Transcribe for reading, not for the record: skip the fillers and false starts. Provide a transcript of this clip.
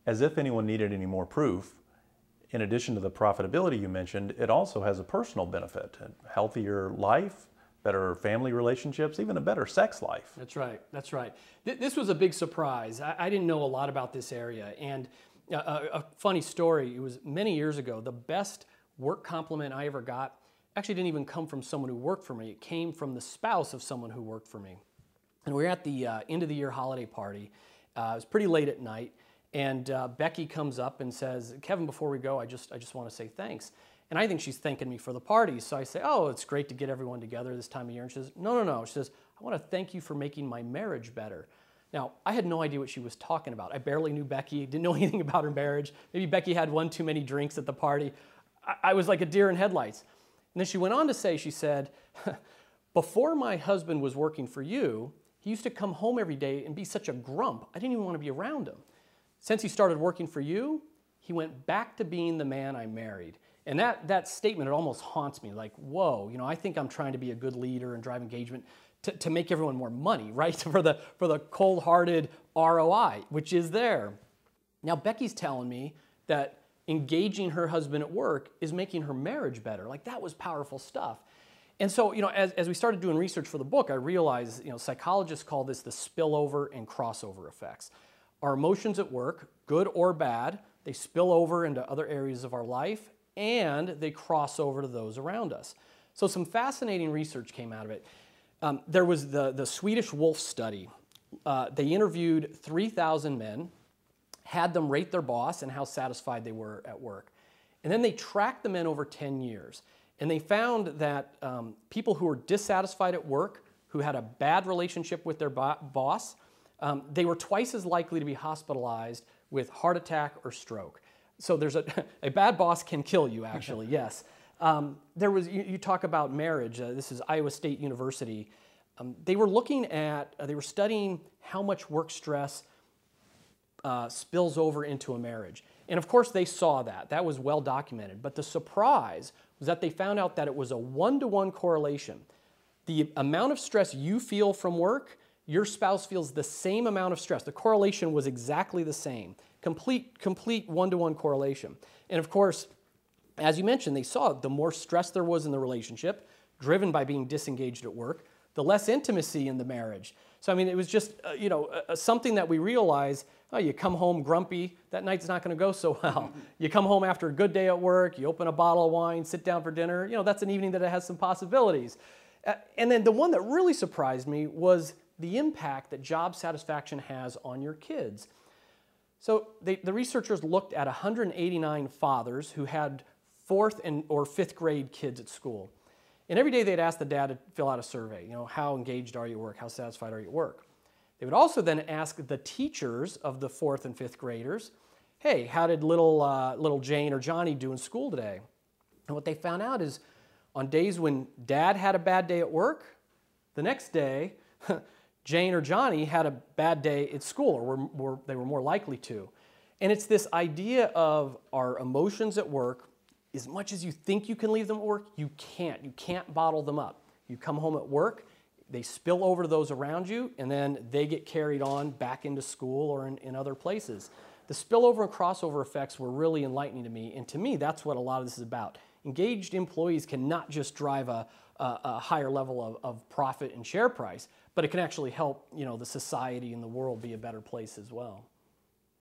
As if anyone needed any more proof, in addition to the profitability you mentioned, it also has a personal benefit: a healthier life, better family relationships, even a better sex life. That's right. That's right. This was a big surprise. I didn't know a lot about this area. And a funny story, it was many years ago, the best work compliment I ever got actually didn't even come from someone who worked for me. It came from the spouse of someone who worked for me. And we were at the end of the year holiday party. It was pretty late at night. And Becky comes up and says, "Kevin, before we go, I just want to say thanks." And I think she's thanking me for the party. So I say, "Oh, it's great to get everyone together this time of year." And she says, No. She says, "I want to thank you for making my marriage better." Now, I had no idea what she was talking about. I barely knew Becky, didn't know anything about her marriage. Maybe Becky had one too many drinks at the party. I was like a deer in headlights. And then she went on to say, she said, "Before my husband was working for you, he used to come home every day and be such a grump. I didn't even want to be around him. Since he started working for you, he went back to being the man I married." And that statement, it almost haunts me. Like, whoa, I think I'm trying to be a good leader and drive engagement to make everyone more money, right? For the cold-hearted ROI, which is there. Now, Becky's telling me that engaging her husband at work is making her marriage better. Like, that was powerful stuff. And so, as we started doing research for the book, I realized, psychologists call this the spillover and crossover effects. Our emotions at work, good or bad, they spill over into other areas of our life, and they cross over to those around us. So some fascinating research came out of it. There was the Swedish Wolf study. They interviewed 3,000 men, had them rate their boss and how satisfied they were at work. And then they tracked the men over 10 years. And they found that people who were dissatisfied at work, who had a bad relationship with their boss, they were twice as likely to be hospitalized with heart attack or stroke. So there's a bad boss can kill you, actually, yes. You talk about marriage. This is Iowa State University. They were studying how much work stress spills over into a marriage. And of course they saw that. That was well documented. But the surprise was that they found out that it was a one-to-one correlation. The amount of stress you feel from work, your spouse feels the same amount of stress. The correlation was exactly the same. Complete one-to-one correlation. And of course, as you mentioned, they saw the more stress there was in the relationship, driven by being disengaged at work, the less intimacy in the marriage. So, it was just, something that we realize, you come home grumpy, that night's not going to go so well. You come home after a good day at work, you open a bottle of wine, sit down for dinner, that's an evening that has some possibilities. And then the one that really surprised me was the impact that job satisfaction has on your kids. So the researchers looked at 189 fathers who had 4th or 5th grade kids at school. And every day they'd ask the dad to fill out a survey. How engaged are you at work? How satisfied are you at work? They would also then ask the teachers of the 4th and 5th graders, "Hey, how did little Jane or Johnny do in school today?" And what they found out is on days when dad had a bad day at work, the next day, Jane or Johnny had a bad day at school, or they were more likely to. And it's this idea of our emotions at work. As much as you think you can leave them at work, you can't. You can't bottle them up. You come home at work, they spill over to those around you, and then they get carried on back into school or in other places. The spillover and crossover effects were really enlightening to me, and to me, that's what a lot of this is about. Engaged employees can not just drive a higher level of profit and share price, but it can actually help the society and the world be a better place as well.